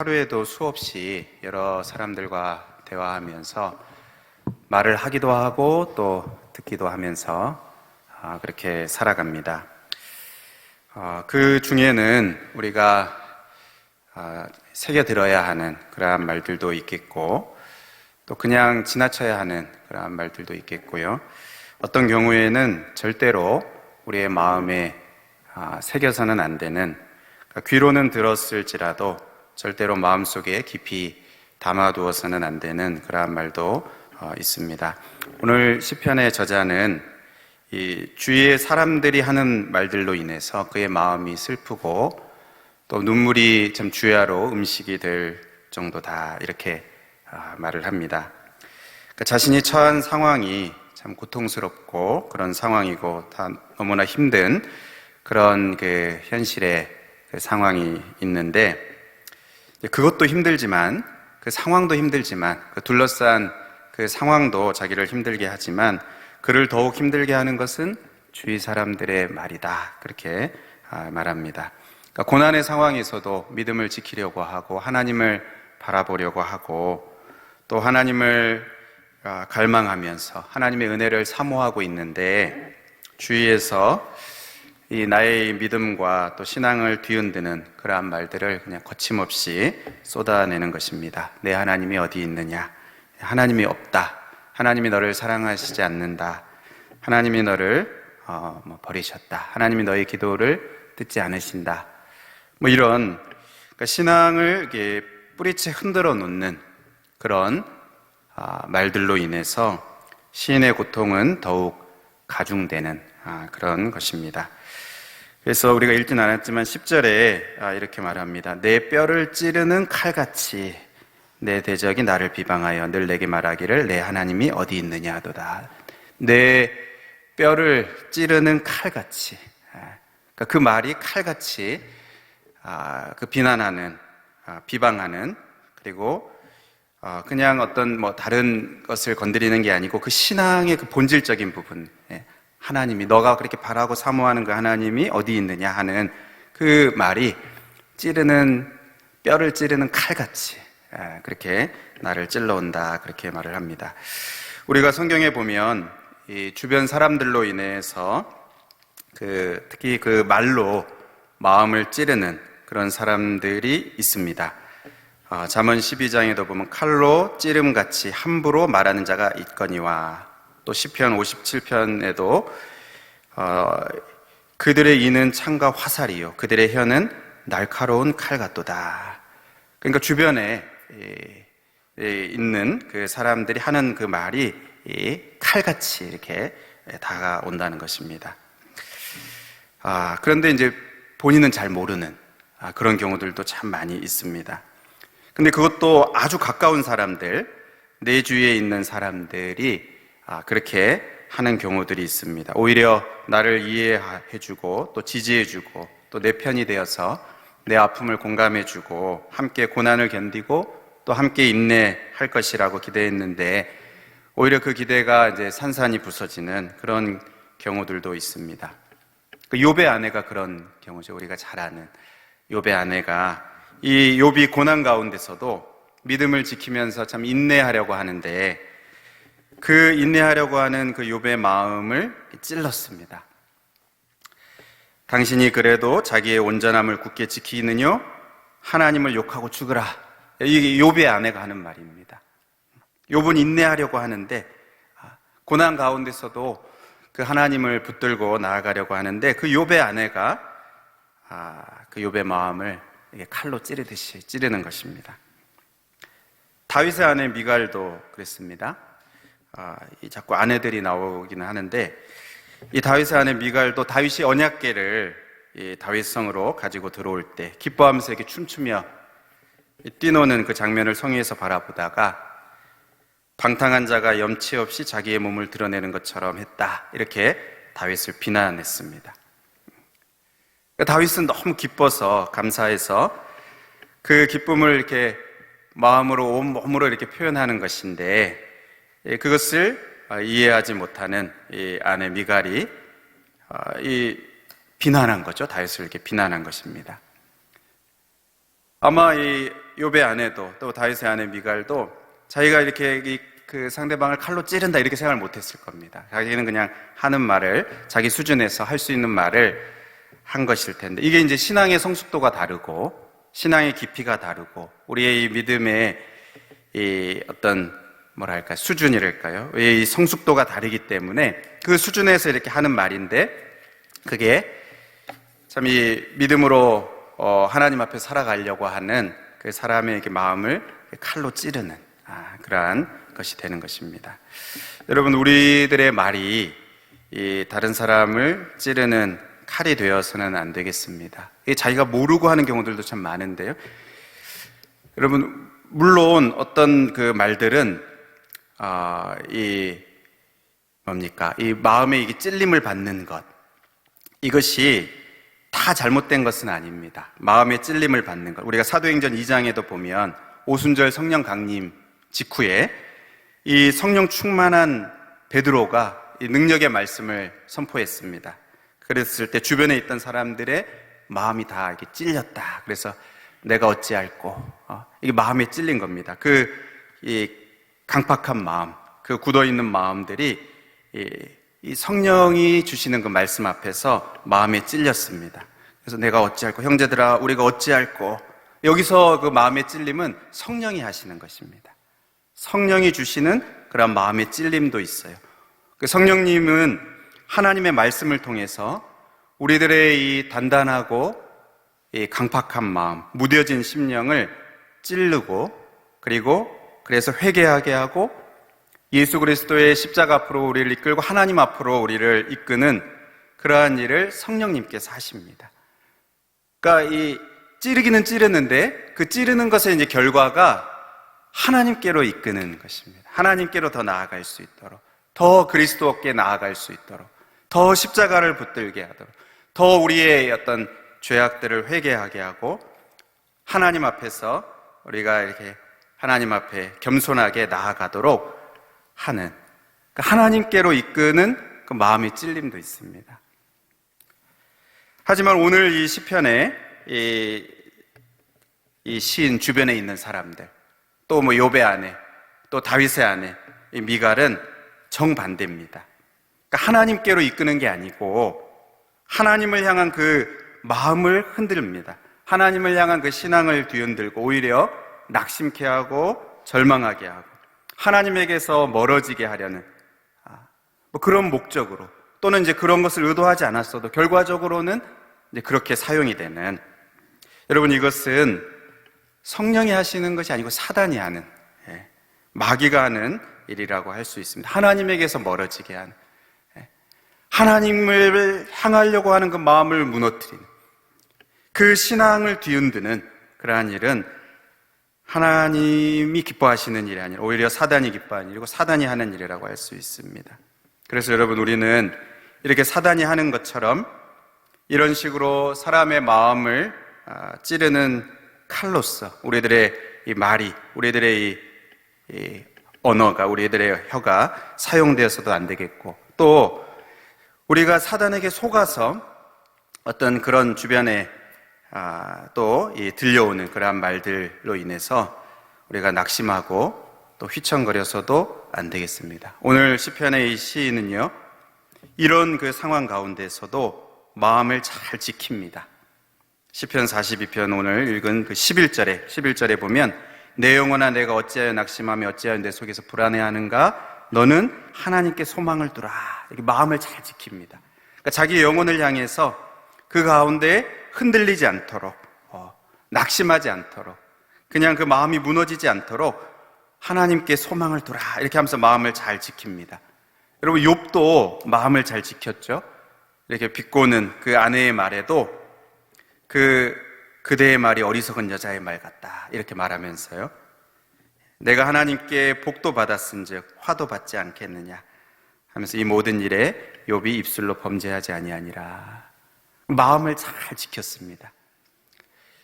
하루에도 수없이 여러 사람들과 대화하면서 말을 하기도 하고 또 듣기도 하면서 그렇게 살아갑니다. 그 중에는 우리가 새겨들어야 하는 그러한 말들도 있겠고, 또 그냥 지나쳐야 하는 그러한 말들도 있겠고요. 어떤 경우에는 절대로 우리의 마음에 새겨서는 안 되는, 귀로는 들었을지라도 절대로 마음속에 깊이 담아두어서는 안 되는 그러한 말도 있습니다. 오늘 시편의 저자는 이 주위의 사람들이 하는 말들로 인해서 그의 마음이 슬프고 또 눈물이 참 주야로 음식이 될 정도다, 이렇게 말을 합니다. 그러니까 자신이 처한 상황이 참 고통스럽고 그런 상황이고 다 너무나 힘든 그런 그 현실의 그 상황이 있는데, 그것도 힘들지만, 그 상황도 힘들지만, 그 둘러싼 그 상황도 자기를 힘들게 하지만 그를 더욱 힘들게 하는 것은 주위 사람들의 말이다, 그렇게 말합니다. 그러니까 고난의 상황에서도 믿음을 지키려고 하고 하나님을 바라보려고 하고 또 하나님을 갈망하면서 하나님의 은혜를 사모하고 있는데, 주위에서 이 나의 믿음과 또 신앙을 뒤흔드는 그러한 말들을 그냥 거침없이 쏟아내는 것입니다. 내 하나님이 어디 있느냐? 하나님이 없다. 하나님이 너를 사랑하시지 않는다. 하나님이 너를 버리셨다. 하나님이 너의 기도를 듣지 않으신다. 이런, 그러니까 신앙을 이렇게 뿌리채 흔들어 놓는 그런 말들로 인해서 시인의 고통은 더욱 가중되는 그런 것입니다. 그래서 우리가 읽진 않았지만 10절에 이렇게 말합니다. 내 뼈를 찌르는 칼같이 내 대적이 나를 비방하여 늘 내게 말하기를 내 하나님이 어디 있느냐 하도다. 내 뼈를 찌르는 칼같이, 그러니까 그 말이 칼같이 그 비난하는, 비방하는, 그리고 그냥 어떤 다른 것을 건드리는 게 아니고 그 신앙의 그 본질적인 부분, 하나님이, 너가 그렇게 바라고 사모하는 그 하나님이 어디 있느냐 하는 그 말이 뼈를 찌르는 칼같이 그렇게 나를 찔러온다, 그렇게 말을 합니다. 우리가 성경에 보면 이 주변 사람들로 인해서 특히 그 말로 마음을 찌르는 그런 사람들이 있습니다. 잠언 12장에도 보면 칼로 찌름같이 함부로 말하는 자가 있거니와, 또 시편 57편에도 그들의 이는 창과 화살이요 그들의 혀는 날카로운 칼 같도다. 그러니까 주변에 있는 그 사람들이 하는 그 말이 칼같이 이렇게 다가온다는 것입니다. 그런데 이제 본인은 잘 모르는 그런 경우들도 참 많이 있습니다. 근데 그것도 아주 가까운 사람들, 내 주위에 있는 사람들이 그렇게 하는 경우들이 있습니다. 오히려 나를 이해해주고 또 지지해주고 또 내 편이 되어서 내 아픔을 공감해주고 함께 고난을 견디고 또 함께 인내할 것이라고 기대했는데 오히려 그 기대가 이제 산산이 부서지는 그런 경우들도 있습니다. 그 욥의 아내가 그런 경우죠. 우리가 잘 아는 욥의 아내가, 이 욥이 고난 가운데서도 믿음을 지키면서 참 인내하려고 하는데 그 인내하려고 하는 그 욥의 마음을 찔렀습니다. 당신이 그래도 자기의 온전함을 굳게 지키느뇨? 하나님을 욕하고 죽으라. 이게 욥의 아내가 하는 말입니다. 욥은 인내하려고 하는데 고난 가운데서도 그 하나님을 붙들고 나아가려고 하는데 그 욥의 아내가 그 욥의 마음을 칼로 찌르듯이 찌르는 것입니다. 다윗의 아내 미갈도 그랬습니다. 자꾸 아내들이 나오기는 하는데 이 다윗의 아내 미갈도 다윗이 언약궤를 이 다윗성으로 가지고 들어올 때 기뻐하면서 이렇게 춤추며 뛰노는 그 장면을 성회에서 바라보다가 방탕한 자가 염치 없이 자기의 몸을 드러내는 것처럼 했다, 이렇게 다윗을 비난했습니다. 다윗은 너무 기뻐서 감사해서 그 기쁨을 이렇게 마음으로 온 몸으로 이렇게 표현하는 것인데 그것을 이해하지 못하는 이 아내 미갈이 비난한 거죠. 다윗을 이렇게 비난한 것입니다. 아마 이 욥의 아내도 또 다윗의 아내 미갈도 자기가 이렇게 그 상대방을 칼로 찌른다 이렇게 생각을 못했을 겁니다. 자기는 그냥 하는 말을 자기 수준에서 할 수 있는 말을 한 것일 텐데, 이게 이제 신앙의 성숙도가 다르고 신앙의 깊이가 다르고 우리의 이 믿음의 이 어떤 뭐랄까 수준이랄까요? 이 성숙도가 다르기 때문에 그 수준에서 이렇게 하는 말인데, 그게 참 이 믿음으로 하나님 앞에 살아가려고 하는 그 사람의 이렇게 마음을 칼로 찌르는 그러한 것이 되는 것입니다. 여러분, 우리들의 말이 이 다른 사람을 찌르는 칼이 되어서는 안 되겠습니다. 자기가 모르고 하는 경우들도 참 많은데요. 여러분, 물론 어떤 그 말들은 이 마음에 이게 찔림을 받는 것, 이것이 다 잘못된 것은 아닙니다. 마음에 찔림을 받는 것, 우리가 사도행전 2장에도 보면 오순절 성령 강림 직후에 이 성령 충만한 베드로가 이 능력의 말씀을 선포했습니다. 그랬을 때 주변에 있던 사람들의 마음이 다 이렇게 찔렸다. 그래서 내가 어찌할꼬, 이게 마음에 찔린 겁니다. 이 강팍한 마음, 그 굳어있는 마음들이 이 성령이 주시는 그 말씀 앞에서 마음에 찔렸습니다. 그래서 내가 어찌할꼬, 형제들아 우리가 어찌할꼬, 여기서 그 마음의 찔림은 성령이 하시는 것입니다. 성령이 주시는 그런 마음의 찔림도 있어요. 그 성령님은 하나님의 말씀을 통해서 우리들의 이 단단하고 이 강팍한 마음, 무뎌진 심령을 찌르고, 그래서 회개하게 하고 예수 그리스도의 십자가 앞으로 우리를 이끌고 하나님 앞으로 우리를 이끄는 그러한 일을 성령님께서 하십니다. 그러니까 이 찌르기는 찌르는데 그 찌르는 것의 이제 결과가 하나님께로 이끄는 것입니다. 하나님께로 더 나아갈 수 있도록, 더 그리스도께 나아갈 수 있도록, 더 십자가를 붙들게 하도록, 더 우리의 어떤 죄악들을 회개하게 하고 하나님 앞에서 우리가 이렇게 하나님 앞에 겸손하게 나아가도록 하는, 그러니까 하나님께로 이끄는 그 마음의 찔림도 있습니다. 하지만 오늘 이 시편에 이 시인 주변에 있는 사람들, 또 욥의 아내, 또 다윗의 아내, 이 미갈은 정반대입니다. 그러니까 하나님께로 이끄는 게 아니고 하나님을 향한 그 마음을 흔듭니다. 하나님을 향한 그 신앙을 뒤흔들고 오히려 낙심케 하고 절망하게 하고 하나님에게서 멀어지게 하려는 그런 목적으로, 또는 이제 그런 것을 의도하지 않았어도 결과적으로는 이제 그렇게 사용이 되는, 여러분, 이것은 성령이 하시는 것이 아니고 사단이 하는, 마귀가 하는 일이라고 할 수 있습니다. 하나님에게서 멀어지게 하는, 하나님을 향하려고 하는 그 마음을 무너뜨리는, 그 신앙을 뒤흔드는 그러한 일은 하나님이 기뻐하시는 일이 아니라 오히려 사단이 기뻐하는 일이고 사단이 하는 일이라고 할 수 있습니다. 그래서 여러분, 우리는 이렇게 사단이 하는 것처럼 이런 식으로 사람의 마음을 찌르는 칼로서 우리들의 이 말이, 우리들의 이 언어가, 우리들의 혀가 사용되어서도 안 되겠고, 또 우리가 사단에게 속아서 어떤 그런 주변에 또 들려오는 그러한 말들로 인해서 우리가 낙심하고 또 휘청거려서도 안 되겠습니다. 오늘 시편의 이 시인은요, 이런 그 상황 가운데서도 마음을 잘 지킵니다. 시편 42편 오늘 읽은 그 11절에 보면 내 영혼아 내가 어찌하여 낙심하며 어찌하여 내 속에서 불안해하는가, 너는 하나님께 소망을 두라, 이렇게 마음을 잘 지킵니다. 그러니까 자기 영혼을 향해서 그 가운데 흔들리지 않도록, 낙심하지 않도록, 그냥 그 마음이 무너지지 않도록 하나님께 소망을 두라, 이렇게 하면서 마음을 잘 지킵니다. 여러분, 욥도 마음을 잘 지켰죠. 이렇게 비꼬는 그 아내의 말에도 그대의 말이 어리석은 여자의 말 같다, 이렇게 말하면서요, 내가 하나님께 복도 받았은즉 화도 받지 않겠느냐 하면서 이 모든 일에 욥이 입술로 범죄하지 아니하니라, 마음을 잘 지켰습니다.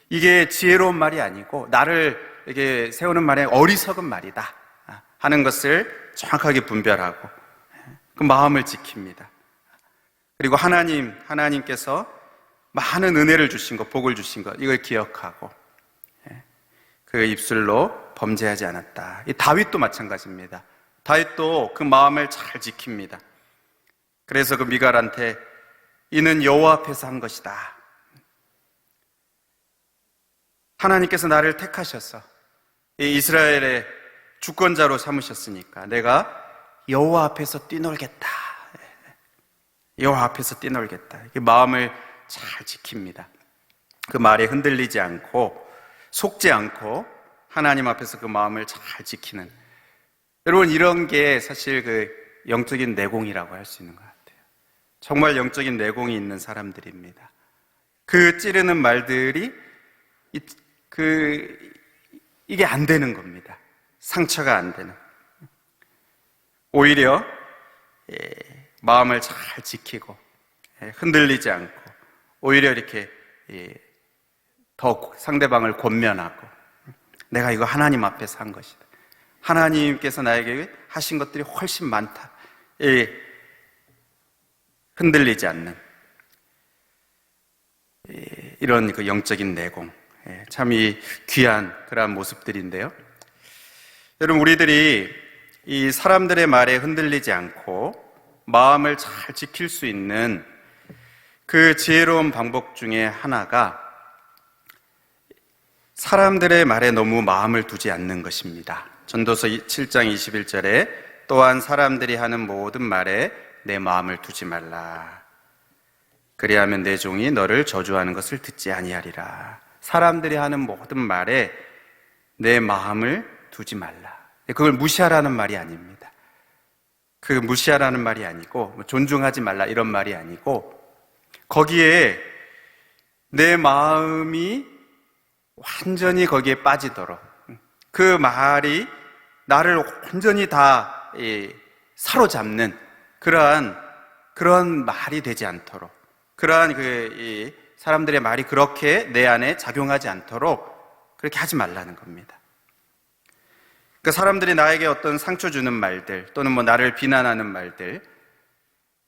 이게 지혜로운 말이 아니고 나를 이렇게 세우는 말에 어리석은 말이다 하는 것을 정확하게 분별하고 그 마음을 지킵니다. 그리고 하나님께서 많은 은혜를 주신 것, 복을 주신 것, 이걸 기억하고 그 입술로 범죄하지 않았다. 이 다윗도 마찬가지입니다. 다윗도 그 마음을 잘 지킵니다. 그래서 그 미갈한테 이는 여호와 앞에서 한 것이다. 하나님께서 나를 택하셔서 이 이스라엘의 주권자로 삼으셨으니까 내가 여호와 앞에서 뛰놀겠다. 여호와 앞에서 뛰놀겠다. 이렇게 마음을 잘 지킵니다. 그 말에 흔들리지 않고 속지 않고 하나님 앞에서 그 마음을 잘 지키는, 여러분 이런 게 사실 그 영적인 내공이라고 할 수 있는 것 같아요. 정말 영적인 내공이 있는 사람들입니다. 그 찌르는 말들이 이게 안 되는 겁니다. 상처가 안 되는. 오히려 마음을 잘 지키고 흔들리지 않고 오히려 이렇게 더 상대방을 권면하고 내가 이거 하나님 앞에서 한 것이다. 하나님께서 나에게 하신 것들이 훨씬 많다. 흔들리지 않는 이런 그 영적인 내공, 참 이 귀한 그러한 모습들인데요. 여러분 우리들이 이 사람들의 말에 흔들리지 않고 마음을 잘 지킬 수 있는 그 지혜로운 방법 중에 하나가 사람들의 말에 너무 마음을 두지 않는 것입니다. 전도서 7장 21절에 또한 사람들이 하는 모든 말에 내 마음을 두지 말라. 그리하면 내 종이 너를 저주하는 것을 듣지 아니하리라. 사람들이 하는 모든 말에 내 마음을 두지 말라. 그걸 무시하라는 말이 아닙니다. 그 무시하라는 말이 아니고 존중하지 말라 이런 말이 아니고 거기에 내 마음이 완전히 거기에 빠지도록 그 말이 나를 완전히 다 사로잡는 그런 말이 되지 않도록 그러한 사람들의 말이 그렇게 내 안에 작용하지 않도록 그렇게 하지 말라는 겁니다. 그러니까 사람들이 나에게 어떤 상처 주는 말들 또는 나를 비난하는 말들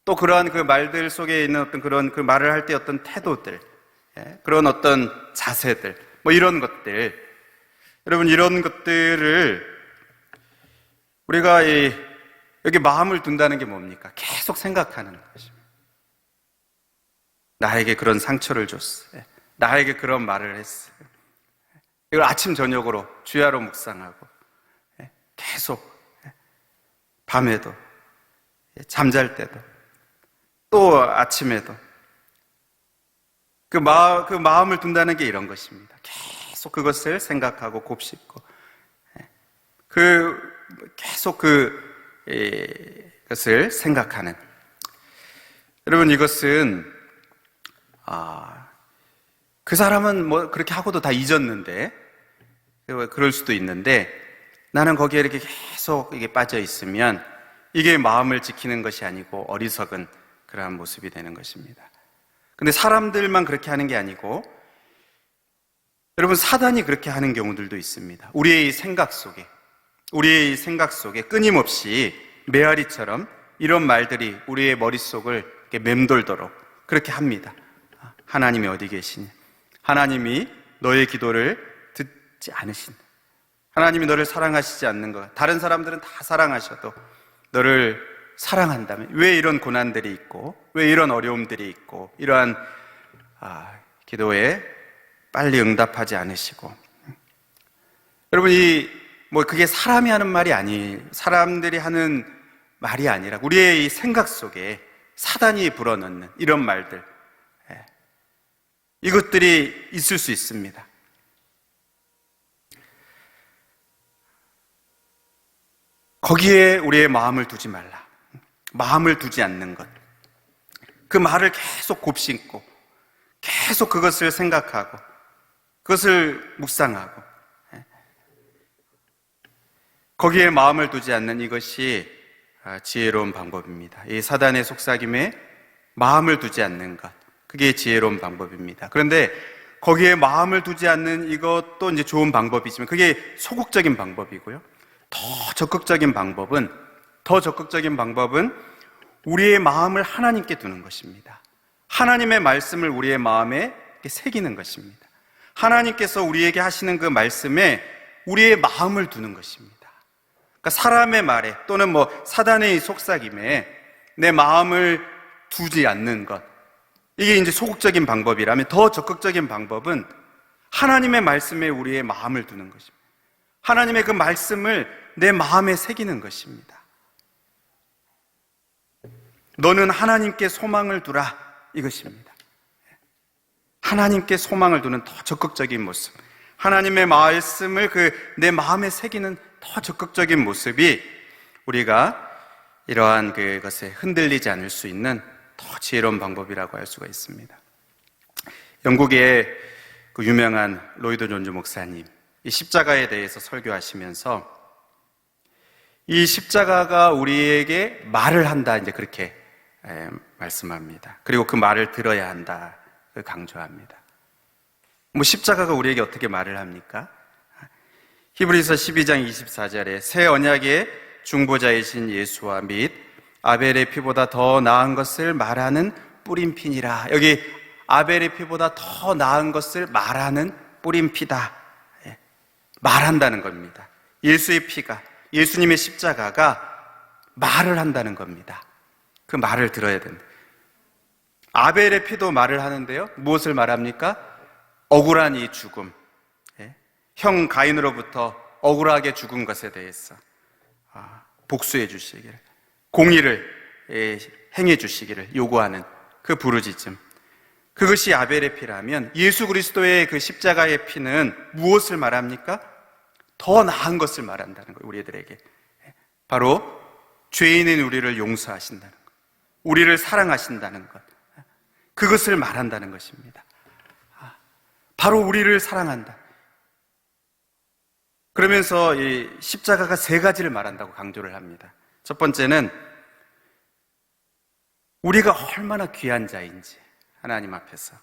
또 그러한 그 말들 속에 있는 어떤 그런 그 말을 할 때 어떤 태도들 그런 어떤 자세들 이런 것들 여러분 이런 것들을 우리가 여기 마음을 둔다는 게 뭡니까? 계속 생각하는 것입니다. 나에게 그런 상처를 줬어. 나에게 그런 말을 했어. 이걸 아침 저녁으로 주야로 묵상하고 계속 밤에도 잠잘 때도 또 아침에도 그 마음을 둔다는 게 이런 것입니다. 계속 그것을 생각하고 곱씹고 계속 그것을 생각하는 여러분 이것은 그 사람은 그렇게 하고도 다 잊었는데 그럴 수도 있는데 나는 거기에 이렇게 계속 이게 빠져 있으면 이게 마음을 지키는 것이 아니고 어리석은 그러한 모습이 되는 것입니다. 근데 사람들만 그렇게 하는 게 아니고 여러분 사단이 그렇게 하는 경우들도 있습니다. 우리의 생각 속에 끊임없이 메아리처럼 이런 말들이 우리의 머릿속을 이렇게 맴돌도록 그렇게 합니다. 하나님이 어디 계시냐? 하나님이 너의 기도를 듣지 않으신다. 하나님이 너를 사랑하시지 않는 것. 다른 사람들은 다 사랑하셔도 너를 사랑한다면 왜 이런 고난들이 있고 왜 이런 어려움들이 있고 이러한 기도에 빨리 응답하지 않으시고 여러분 그게 사람이 하는 말이 사람들이 하는 말이 아니라 우리의 이 생각 속에 사단이 불어넣는 이런 말들 이것들이 있을 수 있습니다. 거기에 우리의 마음을 두지 말라. 마음을 두지 않는 것. 그 말을 계속 곱씹고 계속 그것을 생각하고 그것을 묵상하고 거기에 마음을 두지 않는 이것이 지혜로운 방법입니다. 이 사단의 속삭임에 마음을 두지 않는 것 그게 지혜로운 방법입니다. 그런데 거기에 마음을 두지 않는 이것도 이제 좋은 방법이지만 그게 소극적인 방법이고요. 더 적극적인 방법은 우리의 마음을 하나님께 두는 것입니다. 하나님의 말씀을 우리의 마음에 새기는 것입니다. 하나님께서 우리에게 하시는 그 말씀에 우리의 마음을 두는 것입니다. 그러니까 사람의 말에 또는 사단의 속삭임에 내 마음을 두지 않는 것, 이게 이제 소극적인 방법이라면 더 적극적인 방법은 하나님의 말씀에 우리의 마음을 두는 것입니다. 하나님의 그 말씀을 내 마음에 새기는 것입니다. 너는 하나님께 소망을 두라, 이것입니다. 하나님께 소망을 두는 더 적극적인 모습, 하나님의 말씀을 내 마음에 새기는 더 적극적인 모습이 우리가 이러한 그것에 흔들리지 않을 수 있는 더 지혜로운 방법이라고 할 수가 있습니다. 영국의 그 유명한 로이드 존즈 목사님, 이 십자가에 대해서 설교하시면서 이 십자가가 우리에게 말을 한다, 이제 그렇게 말씀합니다. 그리고 그 말을 들어야 한다, 강조합니다. 십자가가 우리에게 어떻게 말을 합니까? 히브리서 12장 24절에 새 언약의 중보자이신 예수와 및 아벨의 피보다 더 나은 것을 말하는 뿌림피니라. 여기 아벨의 피보다 더 나은 것을 말하는 뿌림피다. 말한다는 겁니다. 예수의 피가, 예수님의 십자가가 말을 한다는 겁니다. 그 말을 들어야 된다. 아벨의 피도 말을 하는데요, 무엇을 말합니까? 억울한 이 죽음, 형 가인으로부터 억울하게 죽은 것에 대해서 복수해 주시기를, 공의를 행해 주시기를 요구하는 그 부르짖음, 그것이 아벨의 피라면 예수 그리스도의 그 십자가의 피는 무엇을 말합니까? 더 나은 것을 말한다는 거예요. 우리들에게 바로 죄인인 우리를 용서하신다는 것, 우리를 사랑하신다는 것, 그것을 말한다는 것입니다. 바로 우리를 사랑한다. 그러면서 이 십자가가 세 가지를 말한다고 강조를 합니다. 첫 번째는 우리가 얼마나 귀한 자인지, 하나님 앞에서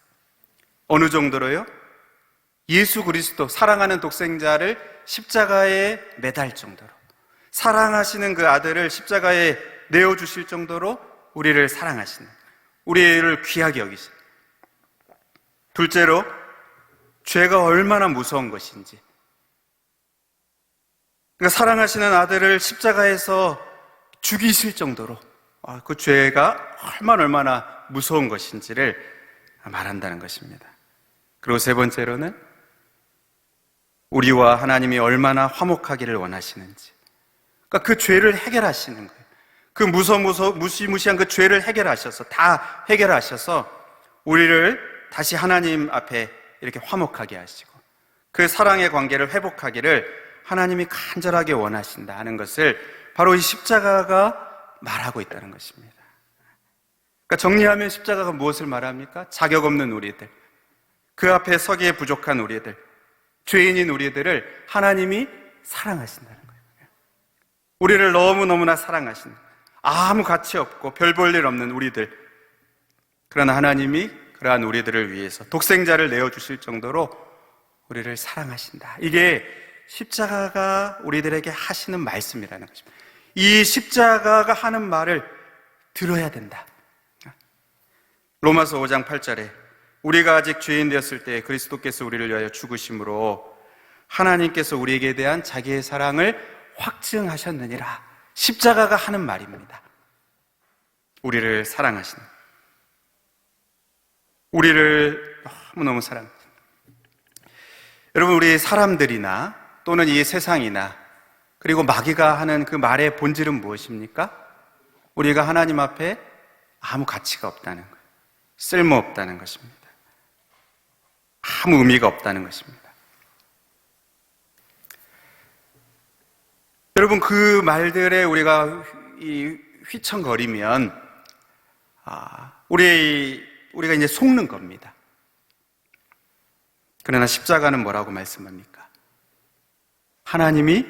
어느 정도로요? 예수 그리스도, 사랑하는 독생자를 십자가에 매달 정도로, 사랑하시는 그 아들을 십자가에 내어주실 정도로 우리를 사랑하시는, 우리를 귀하게 여기시는. 둘째로 죄가 얼마나 무서운 것인지, 그러니까 사랑하시는 아들을 십자가에서 죽이실 정도로 그 죄가 얼마나 무서운 것인지를 말한다는 것입니다. 그리고 세 번째로는 우리와 하나님이 얼마나 화목하기를 원하시는지, 그러니까 그 죄를 해결하시는 거예요. 그 무시무시한 그 죄를 해결하셔서, 다 해결하셔서 우리를 다시 하나님 앞에 이렇게 화목하게 하시고 그 사랑의 관계를 회복하기를 하나님이 간절하게 원하신다 하는 것을 바로 이 십자가가 말하고 있다는 것입니다. 그러니까 정리하면 십자가가 무엇을 말합니까? 자격 없는 우리들, 그 앞에 서기에 부족한 우리들, 죄인인 우리들을 하나님이 사랑하신다는 거예요. 우리를 너무너무나 사랑하신다. 아무 가치 없고 별 볼 일 없는 우리들, 그러나 하나님이 그러한 우리들을 위해서 독생자를 내어주실 정도로 우리를 사랑하신다. 이게 십자가가 우리들에게 하시는 말씀이라는 것입니다. 이 십자가가 하는 말을 들어야 된다. 로마서 5장 8절에 우리가 아직 죄인 되었을 때 그리스도께서 우리를 위하여 죽으심으로 하나님께서 우리에게 대한 자기의 사랑을 확증하셨느니라. 십자가가 하는 말입니다. 우리를 사랑하시는, 우리를 너무너무 사랑하시는. 여러분, 우리 사람들이나 또는 이 세상이나 그리고 마귀가 하는 그 말의 본질은 무엇입니까? 우리가 하나님 앞에 아무 가치가 없다는 거예요. 쓸모없다는 것입니다. 아무 의미가 없다는 것입니다. 여러분, 그 말들에 우리가 휘청거리면 우리가 이제 속는 겁니다. 그러나 십자가는 뭐라고 말씀합니까? 하나님이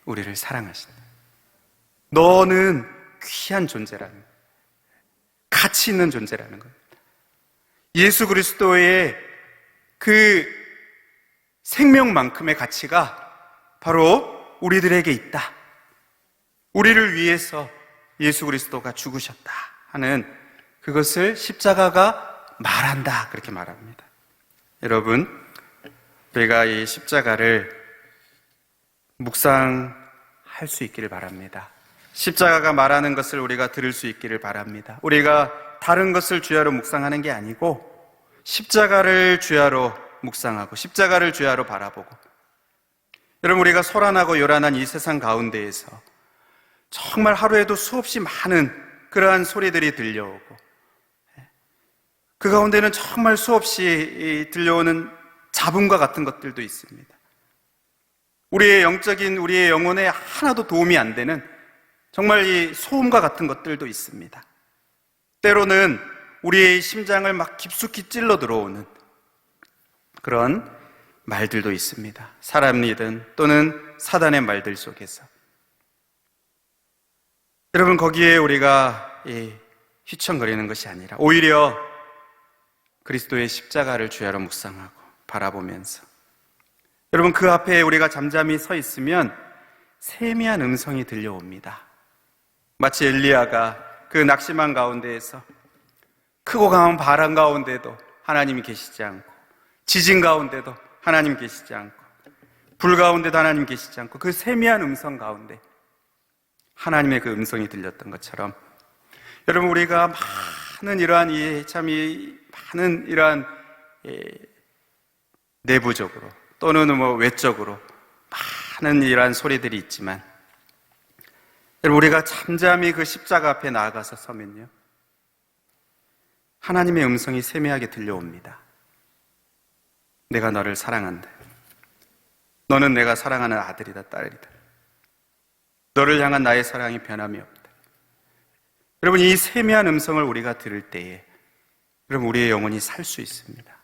우리를 사랑하신다. 너는 귀한 존재라는 거예요. 가치 있는 존재라는 겁니다. 예수 그리스도의 그 생명만큼의 가치가 바로 우리들에게 있다. 우리를 위해서 예수 그리스도가 죽으셨다 하는 그것을 십자가가 말한다, 그렇게 말합니다. 여러분, 우리가 이 십자가를 묵상할 수 있기를 바랍니다. 십자가가 말하는 것을 우리가 들을 수 있기를 바랍니다. 우리가 다른 것을 주야로 묵상하는 게 아니고 십자가를 주야로 묵상하고 십자가를 주야로 바라보고, 여러분, 우리가 소란하고 요란한 이 세상 가운데에서 정말 하루에도 수없이 많은 그러한 소리들이 들려오고, 그 가운데는 정말 수없이 들려오는 잡음과 같은 것들도 있습니다. 우리의 우리의 영혼에 하나도 도움이 안 되는 정말 이 소음과 같은 것들도 있습니다. 때로는 우리의 심장을 막 깊숙이 찔러 들어오는 그런 말들도 있습니다. 사람이든 또는 사단의 말들 속에서. 여러분, 거기에 우리가 휘청거리는 것이 아니라 오히려 그리스도의 십자가를 주야로 묵상하고 바라보면서, 여러분, 그 앞에 우리가 잠잠히 서 있으면 세미한 음성이 들려옵니다. 마치 엘리야가 그 낙심한 가운데에서 크고 강한 바람 가운데도 하나님이 계시지 않고, 지진 가운데도 하나님 계시지 않고, 불 가운데도 하나님 계시지 않고, 그 세미한 음성 가운데 하나님의 그 음성이 들렸던 것처럼, 여러분, 우리가 많은 이러한 많은 이러한 내부적으로 또는 외적으로 많은 이러한 소리들이 있지만, 여러분, 우리가 잠잠히 그 십자가 앞에 나아가서 서면요, 하나님의 음성이 세미하게 들려옵니다. 내가 너를 사랑한다. 너는 내가 사랑하는 아들이다, 딸이다. 너를 향한 나의 사랑이 변함이 없다. 여러분, 이 세미한 음성을 우리가 들을 때에 여러분, 우리의 영혼이 살 수 있습니다.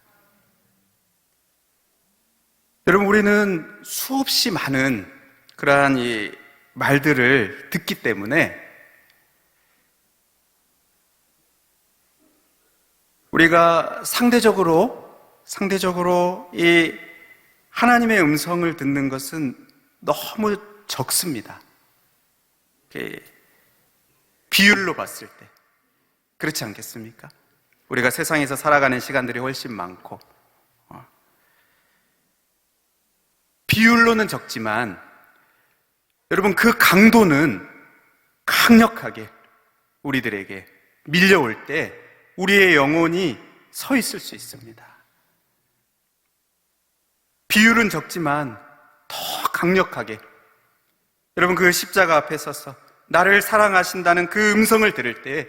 여러분, 우리는 수없이 많은 그러한 이 말들을 듣기 때문에 우리가 상대적으로 이 하나님의 음성을 듣는 것은 너무 적습니다. 비율로 봤을 때 그렇지 않겠습니까? 우리가 세상에서 살아가는 시간들이 훨씬 많고, 비율로는 적지만 여러분, 그 강도는 강력하게 우리들에게 밀려올 때 우리의 영혼이 서 있을 수 있습니다. 비율은 적지만 더 강력하게, 여러분, 그 십자가 앞에 서서 나를 사랑하신다는 그 음성을 들을 때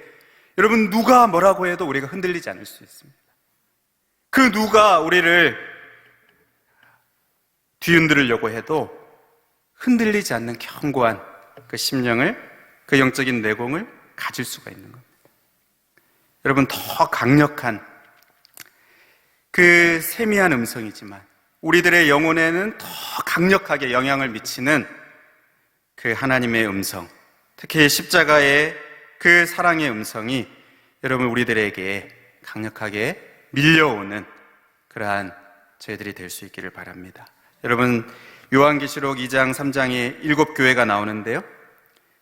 여러분, 누가 뭐라고 해도 우리가 흔들리지 않을 수 있습니다. 그 누가 우리를 뒤흔들으려고 해도 흔들리지 않는 견고한 그 심령을, 그 영적인 내공을 가질 수가 있는 겁니다. 여러분, 더 강력한 그 세미한 음성이지만 우리들의 영혼에는 더 강력하게 영향을 미치는 그 하나님의 음성, 특히 십자가의 그 사랑의 음성이 여러분, 우리들에게 강력하게 밀려오는 그러한 저희들이 될 수 있기를 바랍니다. 여러분, 요한계시록 2장 3장에 7교회가 나오는데요,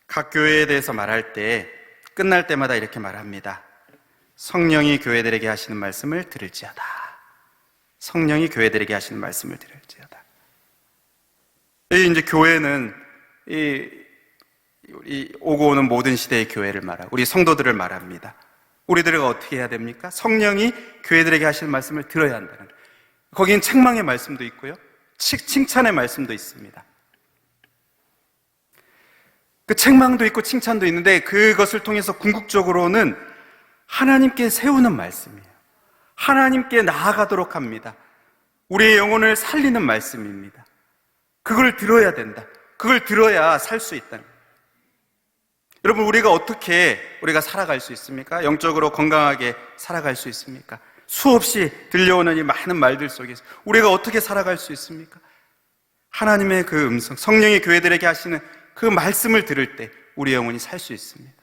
각 교회에 대해서 말할 때 끝날 때마다 이렇게 말합니다. 성령이 교회들에게 하시는 말씀을 들을지어다. 성령이 교회들에게 하시는 말씀을 들을지어다. 이제 교회는 우리 오고 오는 모든 시대의 교회를 말하고 우리 성도들을 말합니다. 우리들은 어떻게 해야 됩니까? 성령이 교회들에게 하시는 말씀을 들어야 한다는 거예요. 거기엔 책망의 말씀도 있고요, 칭찬의 말씀도 있습니다. 그 책망도 있고 칭찬도 있는데 그것을 통해서 궁극적으로는 하나님께 세우는 말씀이에요. 하나님께 나아가도록 합니다. 우리의 영혼을 살리는 말씀입니다. 그걸 들어야 된다. 그걸 들어야 살 수 있다. 여러분, 우리가 살아갈 수 있습니까? 영적으로 건강하게 살아갈 수 있습니까? 수없이 들려오는 이 많은 말들 속에서 우리가 어떻게 살아갈 수 있습니까? 하나님의 그 음성, 성령이 교회들에게 하시는 그 말씀을 들을 때 우리 영혼이 살 수 있습니다.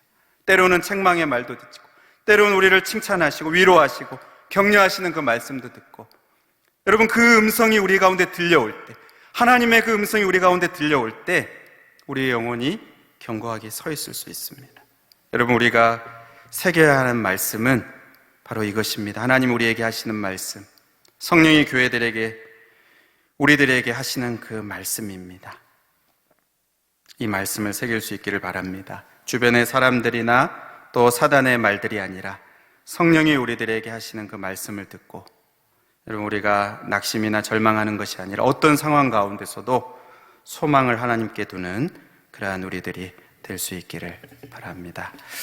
때로는 책망의 말도 듣고, 때로는 우리를 칭찬하시고 위로하시고 격려하시는 그 말씀도 듣고, 여러분, 그 음성이 우리 가운데 들려올 때, 하나님의 그 음성이 우리 가운데 들려올 때 우리의 영혼이 견고하게 서 있을 수 있습니다. 여러분, 우리가 새겨야 하는 말씀은 바로 이것입니다. 하나님 우리에게 하시는 말씀, 성령이 교회들에게, 우리들에게 하시는 그 말씀입니다. 이 말씀을 새길 수 있기를 바랍니다. 주변의 사람들이나 또 사단의 말들이 아니라 성령이 우리들에게 하시는 그 말씀을 듣고, 여러분, 우리가 낙심이나 절망하는 것이 아니라 어떤 상황 가운데서도 소망을 하나님께 두는 그러한 우리들이 될 수 있기를 바랍니다.